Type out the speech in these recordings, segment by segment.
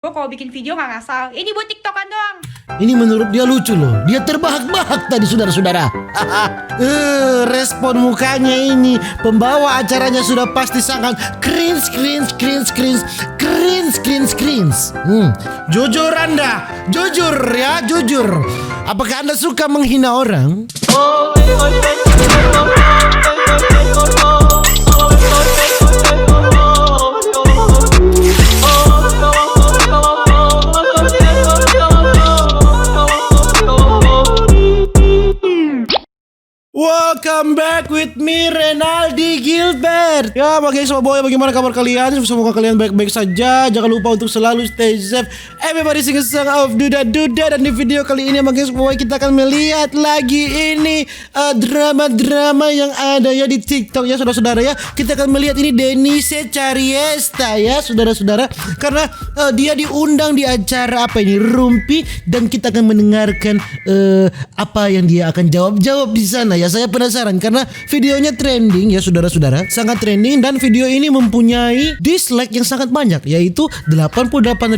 Gue kalau bikin video nggak ngasal. Ini buat tiktokan doang. Ini menurut dia lucu loh. Dia terbahak-bahak tadi saudara-saudara. Respon mukanya ini. Pembawa acaranya sudah pasti sangat cringe. Jujur Anda. Jujur ya, jujur. Apakah Anda suka menghina orang? Welcome back with me Renaldi Gilbert. Ya bagi semua boy, bagaimana kabar kalian? Semoga kalian baik-baik saja. Jangan lupa untuk selalu stay safe. Everybody sing a song of Duda. Dan di video kali ini bagi semua boy, kita akan melihat lagi ini drama-drama yang ada ya di TikTok ya saudara-saudara ya. Kita akan melihat ini Denise Cariesta ya saudara-saudara. Karena dia diundang di acara apa ini Rumpi, dan kita akan mendengarkan apa yang dia akan jawab di sana ya. Saya penasaran karena videonya trending ya saudara-saudara, sangat trending, dan video ini mempunyai dislike yang sangat banyak, yaitu 88.000,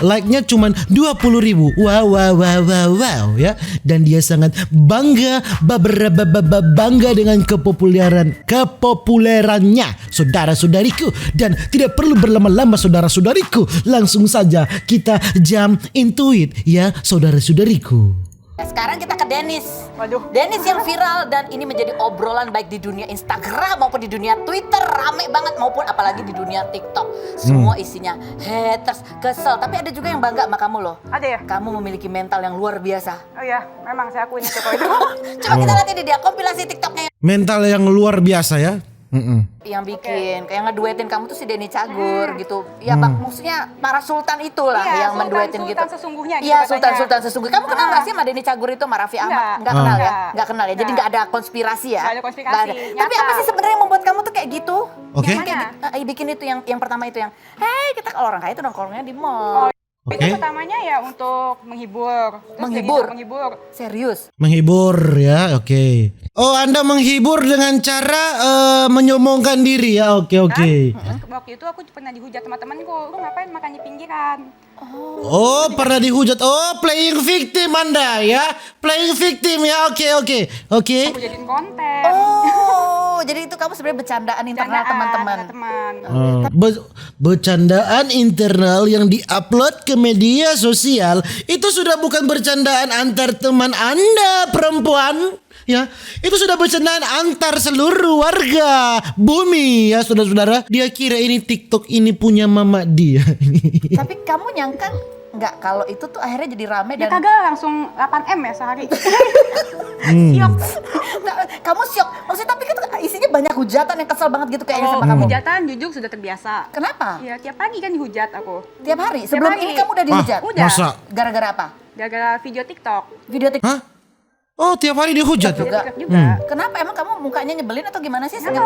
like-nya cuman 20.000. Wow ya. Dan dia sangat bangga dengan kepopulerannya saudara-saudariku, dan tidak perlu berlama-lama saudara-saudariku, langsung saja kita jump into it ya saudara-saudariku. Sekarang kita ke Dennis. Waduh. Dennis yang viral dan ini menjadi obrolan baik di dunia Instagram maupun di dunia Twitter, rame banget, maupun apalagi di dunia TikTok. Semua isinya haters, kesel, tapi ada juga yang bangga sama kamu loh. Ada ya? Kamu memiliki mental yang luar biasa. Oh ya, memang saya akuin itu kok itu. Coba kita lihat ini dia kompilasi TikToknya Mental yang luar biasa ya. yang bikin, kayak ngeduetin kamu tuh si Denny Cagur gitu. Ya maksudnya para sultan itulah Iya, yang menduetin gitu. sultan sesungguhnya gitu Iya, katanya. sultan sesungguhnya. Kamu kenal nggak sih sama Denny Cagur itu, sama Raffi Ahmad? Nggak kenal ya? Nggak kenal ya. Jadi nggak ada konspirasi ya? Nggak ada konspirasi, Nggak ada. Tapi nyata. apa sih sebenarnya yang membuat kamu tuh kayak gitu? Oke. Yang kayak bikin itu yang pertama itu yang, hey kita kalau orang kaya itu nongkrongnya di mall. Oke. Itu pertamanya ya untuk menghibur. Terus Menghibur? jadi menghibur. Serius? Menghibur ya, oke. Oh, Anda menghibur dengan cara menyombongkan diri ya, oke. Waktu itu aku pernah dihujat sama temanku, lu ngapain makan di pinggiran? Oh, pernah dihujat. Oh, playing victim Anda ya. Playing victim ya, oke. Aku jadiin konten. Oh, jadi itu kamu sebenarnya bercandaan internal teman-teman. Teman. Bercandaan internal yang diupload ke media sosial itu sudah bukan bercandaan antar teman Anda perempuan ya, itu sudah bercandaan antar seluruh warga bumi ya saudara-saudara. Dia kira ini TikTok ini punya mama dia. Tapi kamu nyangka nggak kalau itu tuh akhirnya jadi rame Ya dan kagak langsung 8M ya sehari. syok. Nggak, kamu syok. Maksudnya tapi kan isinya banyak hujatan yang kesel banget gitu kayaknya sama kamu. Hujatan jujur sudah terbiasa. Kenapa? Ya tiap pagi kan dihujat aku. Tiap hari? Sebelum hari. ini kamu udah dihujat? Udah. Masa? Gara-gara apa? Gara-gara video TikTok. Video TikTok Hah? Oh, tiap hari dihujat. juga. Juga. Kenapa? Emang kamu mukanya nyebelin atau gimana sih? Aku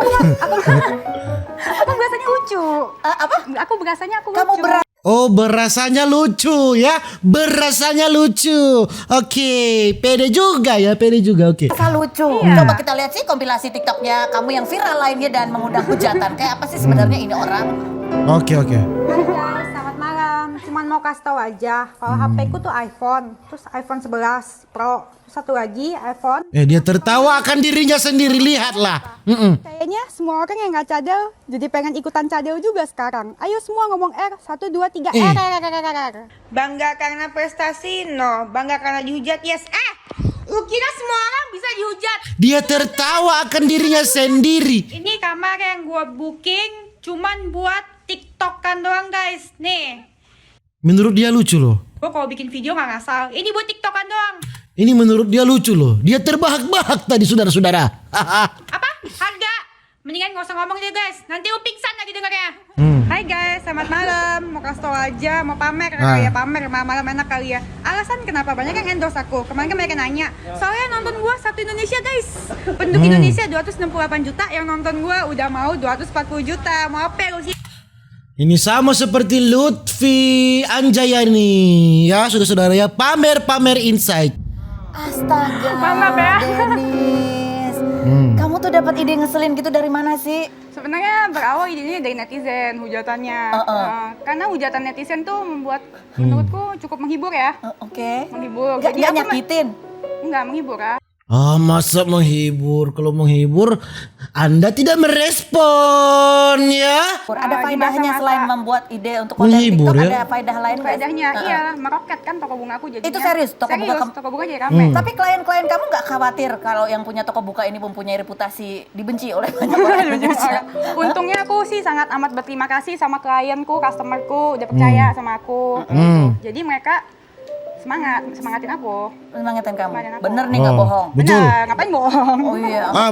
berasanya lucu. Apa? Aku berasanya aku Kamu lucu. Oh, berasanya lucu ya. Berasanya lucu. Oke, pede juga ya, oke. Berasa lucu. Iya. Coba kita lihat sih kompilasi TikToknya kamu yang viral lainnya dan mengundang hujatan. Kayak apa sih sebenarnya ini orang? Oke. Hai guys, selamat malam. Cuman mau kasih tahu aja, kalau HP ku tuh iPhone, terus iPhone 11 Pro, terus satu lagi iPhone. Dia tertawa akan dirinya sendiri, lihatlah. Kayaknya semua orang yang nggak cadel, jadi pengen ikutan cadel juga sekarang. Ayo semua ngomong R, 1, 2, 3, R. Bangga karena prestasi, no. Bangga karena dihujat, yes. Lu kira semua orang bisa dihujat? Dia tertawa akan dirinya sendiri. Ini kamar yang gua booking cuman buat TikTokan doang guys. Nih. Menurut dia lucu loh. Gua kalau bikin video nggak ngasal. Ini buat TikTokan doang. Ini menurut dia lucu loh. Dia terbahak-bahak tadi saudara-saudara. Apa? Harga? Mendingan nggak usah ngomong deh guys. Nanti lu pingsan lagi dengarnya. Hai guys, selamat malam. Mau kasih tau aja, mau pamer kali ya, pamer malam enak kali ya. Alasan kenapa banyak yang endorse aku. Kemarin kan mereka nanya, soalnya nonton gua satu Indonesia guys. Penduduk Indonesia 268 juta, yang nonton gua udah mau 240 juta. Mau apa lu sih? Ini sama seperti Lutfi Anjayani. Ya saudara-saudara ya, pamer insight. Astaga, Maaf ya. Dennis. Kamu tuh dapat ide ngeselin gitu dari mana sih? Sebenarnya berawal idenya dari netizen, hujatannya. Karena hujatan netizen tuh membuat menurutku cukup menghibur ya. Oke. Menghibur. Gak Jadi aku nyakitin. enggak menghibur ya. Ah, masa menghibur? Kalau menghibur, Anda tidak merespon ya? Ada di faedahnya masa-masa- selain membuat ide untuk konten Menghibur, TikTok, ya? ada faedah lain nggak sih? Faedahnya iyalah meroket kan toko bunga aku jadinya. Itu serius? Toko bunga kamu- toko bunga jadi rame. Tapi klien-klien kamu nggak khawatir kalau yang punya toko buka ini mempunyai reputasi dibenci oleh banyak orang Indonesia? Untungnya aku sih sangat amat berterima kasih sama klienku, customerku udah percaya sama aku. Jadi mereka semangatin aku. Semangatin kamu. Semangatin aku. Bener nih nggak bohong. Betul. Benar, ngapain bohong? Oh iya. Ah,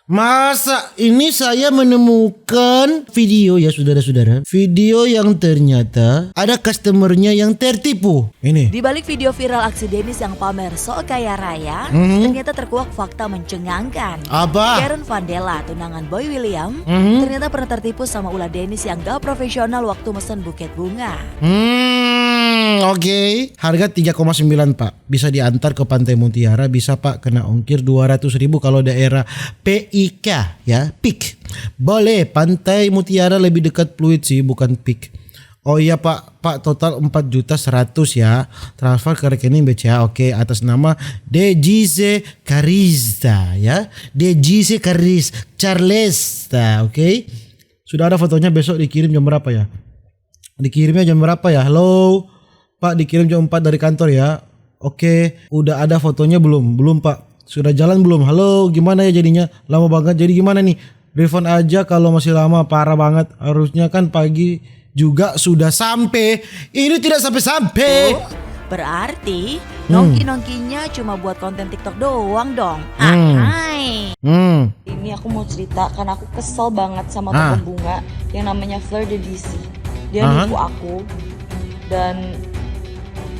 masa ini saya menemukan video ya saudara-saudara. Video yang ternyata ada customernya yang tertipu. Ini. Di balik video viral aksi Dennis yang pamer sok kaya raya, ternyata terkuak fakta mencengangkan. Apa? Karen Vandella, tunangan Boy William, ternyata pernah tertipu sama ulah Dennis yang gak profesional waktu mesen buket bunga. Oke. Harga 3,9 Pak. Bisa diantar ke Pantai Mutiara, bisa Pak kena ongkir 200.000 kalau daerah PIK ya, PIK. Boleh, Pantai Mutiara lebih dekat Pluit sih, bukan PIK. Oh iya Pak total 4.100.000 ya. Transfer ke rekening BCA. Oke, atas nama DJC Karista ya. DJC Karis Charlesta, oke. Sudah ada fotonya, besok dikirim jam berapa ya? Dikirimnya jam berapa ya? Halo Pak, dikirim jam 4 dari kantor ya. Oke, udah ada fotonya belum? Belum Pak. Sudah jalan belum? Halo, gimana ya jadinya? Lama banget. Jadi gimana nih? Refund aja kalau masih lama, parah banget. Harusnya kan pagi juga sudah sampai. Ini tidak sampai-sampai. Berarti nongki-nongkinya cuma buat konten TikTok doang dong. Hai. Ini aku mau cerita karena aku kesel banget sama toko bunga yang namanya Fleur de DC. Dia nipu aku dan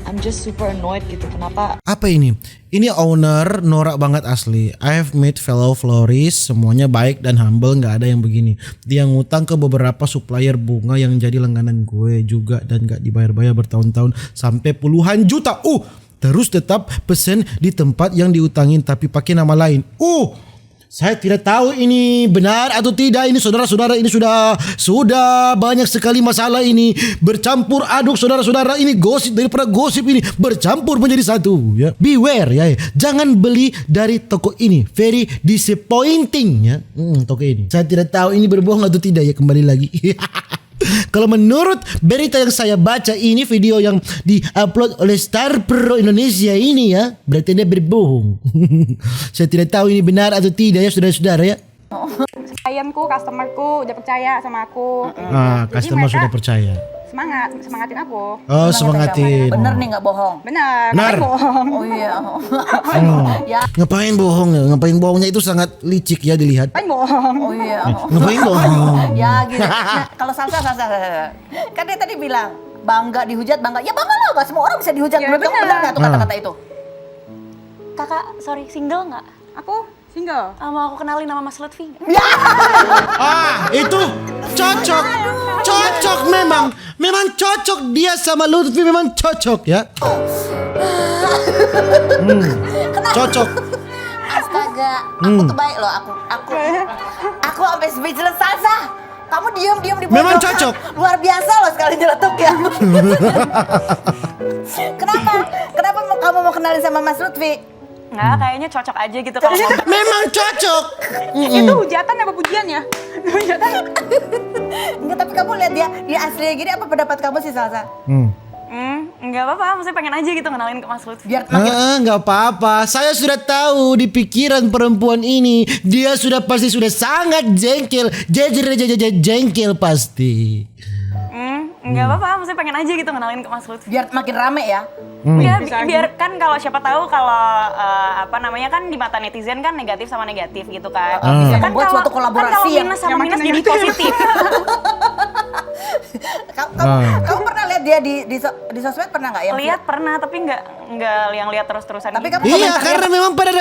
I'm just super annoyed gitu. Kenapa? Apa ini? Ini owner norak banget asli. I have met fellow florist, semuanya baik dan humble, nggak ada yang begini. Dia ngutang ke beberapa supplier bunga yang jadi langganan gue juga dan nggak dibayar-bayar bertahun-tahun sampai puluhan juta. Terus tetap pesen di tempat yang diutangin tapi pakai nama lain. Saya tidak tahu ini benar atau tidak. Ini saudara-saudara, ini sudah banyak sekali masalah ini bercampur aduk saudara-saudara. Ini gosip daripada gosip ini bercampur menjadi satu ya. Beware ya. Jangan beli dari toko ini. Very disappointing ya. Toko ini. Saya tidak tahu ini berbohong atau tidak ya, kembali lagi. Kalau menurut berita yang saya baca ini, video yang diupload oleh Star Pro Indonesia ini ya, berarti dia berbohong. Saya tidak tahu ini benar atau tidak ya saudara-saudara ya. Klienku, customerku udah percaya sama aku. Jadi Customer mereka sudah percaya. semangatin aku. Oh, semangatin. Bener nih nggak bohong. Benar, Benar. ngapain bohong? Oh iya. Ya. Ngapain bohong ya? Ngapain bohongnya itu sangat licik ya dilihat. Ngapain bohong? Oh iya. Ngapain bohong? Ya gitu. Nah, kalau salsa. Kan dia tadi bilang bangga dihujat, bangga. Ya bangga lah, gak semua orang bisa dihujat. Ya, Menurut kamu benar. benar nggak tuh kata-kata itu? Kakak, sorry, single nggak? Aku single. Mau aku kenalin nama Mas Lutfi? Itu cocok. Cocok memang. Memang cocok dia sama Lutfi, memang cocok ya. Cocok. Astaga, aku tuh baik loh, aku sampai speechless salsa. Kamu diam di Memang pojok. cocok. Luar biasa loh sekali nyeletuk ya. Kenapa kamu mau kenalin sama Mas Lutfi? Nggak, kayaknya cocok aja gitu kalau ngomong. Memang cocok. Itu hujatan apa pujian ya? Hujatan. Enggak, tapi kamu lihat dia aslinya gini, apa pendapat kamu sih salsa? Nggak apa-apa, maksudnya pengen aja gitu kenalin ke Mas Lutfi. Biar makin Nggak apa-apa. Saya sudah tahu di pikiran perempuan ini dia sudah sangat jengkel, jengkel pasti. Nggak apa-apa, maksudnya pengen aja gitu kenalin ke Mas Lutfi. biar makin rame ya. Ya, biar kan kalau siapa tahu kalau apa namanya kan di mata netizen kan negatif sama negatif gitu kan. Bisa Kan membuat kalau- suatu kolaborasi kan kalau yang- minus sama yang minus makin jadi negatif. positif. Kamu pernah lihat dia di sosmed, pernah nggak yang Lihat pernah tapi nggak yang lihat terus-terusan. Tapi gitu. kamu Iya, komentarnya- karena memang pada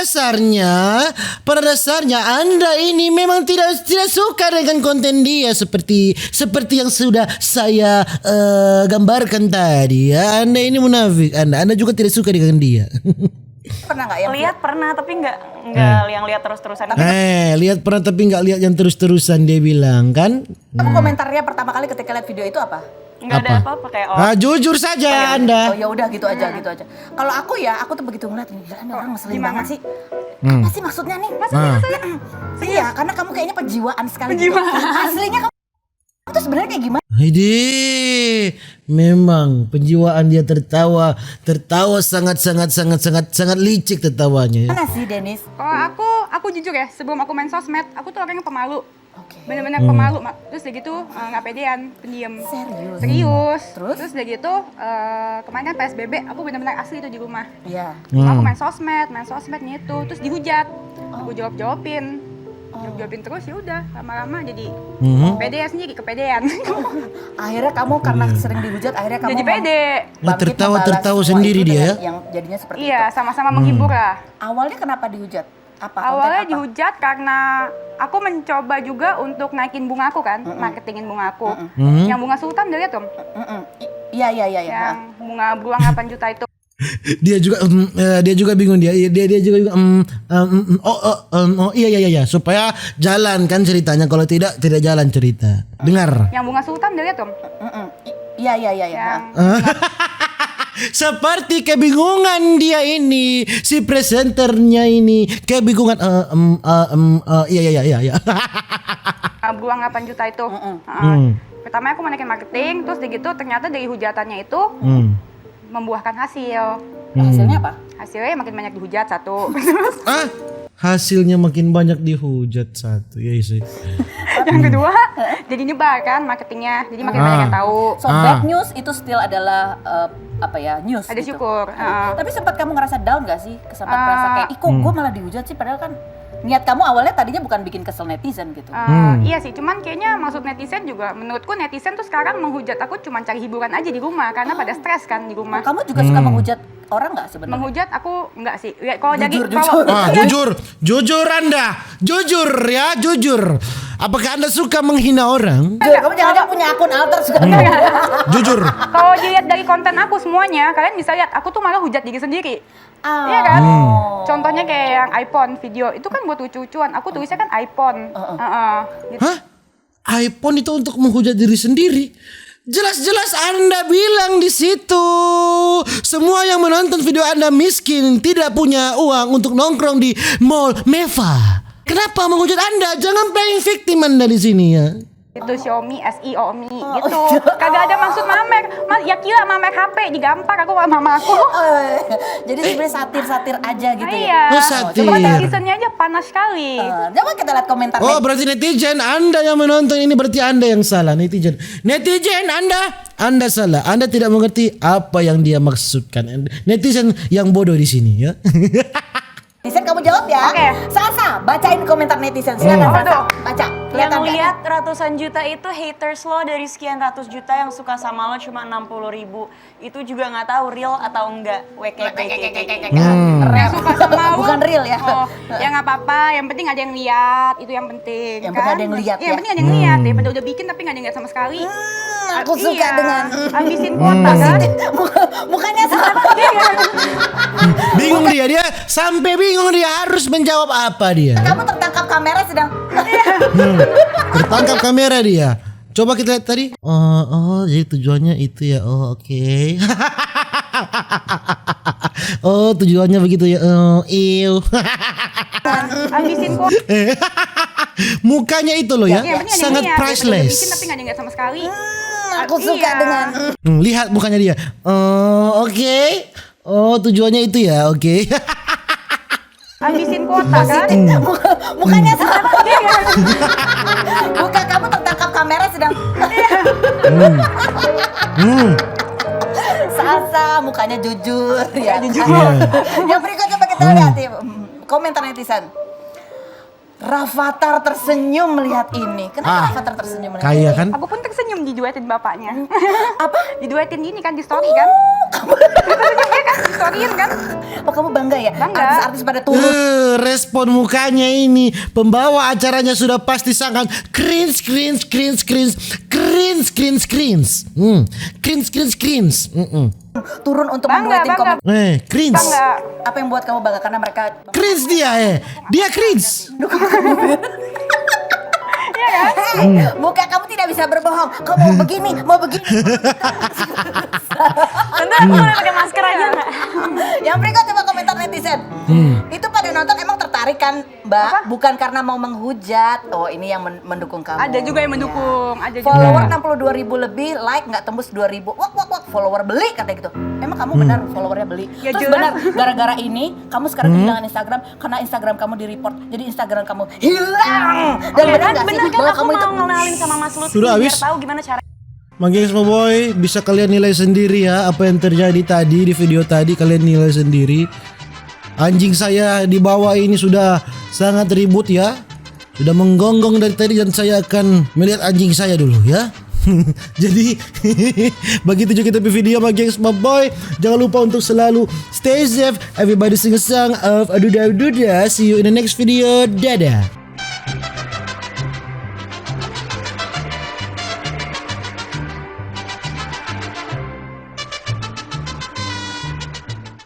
dasarnya Anda ini memang tidak suka dengan konten dia seperti yang sudah saya gambarkan tadi ya. Anda ini munafik. Anda juga tidak suka dengan dia. pernah nggak yang Lihat pernah tapi nggak yang lihat terus-terusan. Lihat pernah tapi nggak lihat yang terus-terusan dia bilang kan. Kamu komentarnya pertama kali ketika lihat video itu apa? Nggak ada apa-apa kayak Jujur saja Anda. Oh ya udah gitu aja, gitu aja. Kalau aku ya, aku tuh begitu ngeliat ini orang ngeselin banget sih. Apa sih maksudnya nih? Iya, karena kamu kayaknya penjiwaan sekali. Gitu. Aslinya kamu tuh sebenarnya kayak gimana? Hidi, memang penjiwaan dia tertawa sangat licik tertawanya. Mana sih Dennis? Kalau aku jujur ya, sebelum aku main sosmed, aku tuh orangnya pemalu. Bener-bener pemalu, terus udah gitu nggak pedean, pendiam. Serius. Terus udah gitu kemarin kan PSBB, aku bener-bener asli tuh di rumah. Iya. Aku main sosmed gitu, terus dihujat. Aku jawabin terus ya udah lama-lama jadi pede sendiri, kepedean. Akhirnya kamu karena sering dihujat, akhirnya kamu jadi pede. Tertawa sendiri dia ya? Yang jadinya seperti itu. Iya, sama-sama menghibur lah. Awalnya kenapa dihujat? Awalnya dihujat karena aku mencoba juga untuk naikin bunga aku kan, marketingin bunga aku. Yang bunga sultan udah lihat, Om? Iya. Yang bunga beruang 8 juta itu. Dia juga bingung dia juga bingung, iya supaya jalan kan ceritanya, kalau tidak jalan cerita. Dengar. Yang bunga sultan udah lihat, Om? Iya. Seperti kebingungan dia ini, si presenternya ini kebingungan. Iya. Beruang 8 juta itu. Pertama aku naikin marketing, terus gitu ternyata dari hujatannya itu membuahkan hasil. Hasilnya apa? Hasilnya makin banyak dihujat satu. Hasilnya makin banyak dihujat satu. Ya sih. Yang kedua, jadi nyebar kan marketingnya, jadi makin banyak yang tahu. So bad news itu still adalah news. Ada gitu. syukur. Tapi sempat kamu ngerasa down gak sih? Sempat merasa kayak, kok gue malah dihujat sih, padahal kan niat kamu awalnya tadinya bukan bikin kesel netizen gitu. Iya sih, cuman kayaknya maksud netizen juga, menurutku netizen tuh sekarang menghujat aku cuma cari hiburan aja di rumah karena pada stres kan di rumah. Kamu juga suka menghujat orang nggak sebenarnya? Menghujat aku enggak sih. Ya, kalau jujur Anda, jujur. Apakah Anda suka menghina orang? Kamu jangan punya akun alter suka. Jujur. Kalau dilihat dari konten aku semuanya, kalian bisa lihat aku tuh malah hujat diri sendiri. Iya kan? Contohnya kayak yang iPhone video itu kan buat lucu-lucuan. Aku tulisnya kan iPhone. Gitu. Hah? iPhone itu untuk menghujat diri sendiri? Jelas-jelas Anda bilang di situ. Semua yang menonton video Anda miskin, tidak punya uang untuk nongkrong di mall mewah. Kenapa menghujat Anda? Jangan playing victim Anda di sini ya. Itu Xiaomi SI Omi gitu. Kagak ada maksud mamer. Ya kira mamer HP digampar aku sama mama aku. Jadi sebenarnya satir-satir aja gitu ya. Iya. Oh, satir. Cuma netizennya aja panas sekali. Coba kita lihat komentar. Oh, berarti netizen Anda yang menonton ini, berarti Anda yang salah. Netizen Anda salah. Anda tidak mengerti apa yang dia maksudkan. Netizen yang bodoh di sini ya. Netizen kamu jawab ya. Oke. Sasa, bacain komentar netizen. Silakan Sasa, baca. Yang lihat ratusan juta itu haters lo dari sekian ratus juta yang suka sama lo cuma 60.000. Itu juga nggak tahu real atau enggak. Yang suka sama lu. Bukan real ya. Ya nggak apa-apa. Yang penting ada yang lihat. Itu yang penting. Yang kan? penting ada yang lihat ya. Yang penting ada yang lihat. Daripada udah bikin tapi nggak ada yang lihat sama sekali. Aku suka dengan habisin kuota kan. Mukanya sama. Bingung dia sampai bingung dia harus menjawab apa dia. Kamu tertangkap kamera sedang. Tertangkap kamera dia. Coba kita lihat tadi. Jadi tujuannya itu ya. Oke. Oh, tujuannya begitu ya. Habisin kuota. Mukanya itu loh ya. Sangat priceless. Bikin tapi nggak ada yang lihat sama sekali. Aku suka dengan. Lihat mukanya dia. Oke. Oh, tujuannya itu ya. Oke. Habisin kuota kan. Mukanya sama. Muka kamu tertangkap kamera sedang. Sasa mukanya jujur ya. Yang berikut coba kita lihat ya. Komentar netizen. Rafathar tersenyum melihat ini. Kenapa Rafathar tersenyum melihat Kayak ini? kan? Aku pun tersenyum diduetin bapaknya. Apa? Diduetin gini kan di story kan. Tersenyumnya kan di storyin kan. Oh, kamu bangga ya? Bangga. Artis-artis pada turun. Respon mukanya ini, pembawa acaranya sudah pasti sangat cringe. Cringe. turun untuk menduetin komen. Cringe. Apa yang buat kamu bangga? Karena mereka Cringe dia dia cringe. Muka kamu tidak bisa berbohong. Kamu mau begini, mau begini. Tentu aku boleh pakai masker aja nggak? Yang berikut coba komentar netizen. Itu pada nonton emang tertarik kan, Mbak? Bukan karena mau menghujat. Oh, ini yang mendukung kamu. Ada juga yang mendukung, ada juga. Follower 62.000 lebih, like nggak tembus 2.000. Wak, follower beli katanya gitu. Emang kamu benar followernya beli? Ya, Terus jelas. benar gara-gara ini kamu sekarang kehilangan Instagram karena Instagram kamu di report. Jadi Instagram kamu hilang. Dan benar nggak sih Bener kan bahwa aku kamu itu mau ngenalin sama Mas Lutfi Sudah biar habis? tahu gimana cara. Gengs Boy, bisa kalian nilai sendiri ya apa yang terjadi tadi di video tadi, kalian nilai sendiri. Anjing saya di bawah ini sudah sangat ribut ya. Sudah menggonggong dari tadi dan saya akan melihat anjing saya dulu ya. Jadi begitu juga kita video sama Gengs Boy. Jangan lupa untuk selalu stay safe. Everybody sing a song of Aduda Aduda. See you in the next video. Dadah.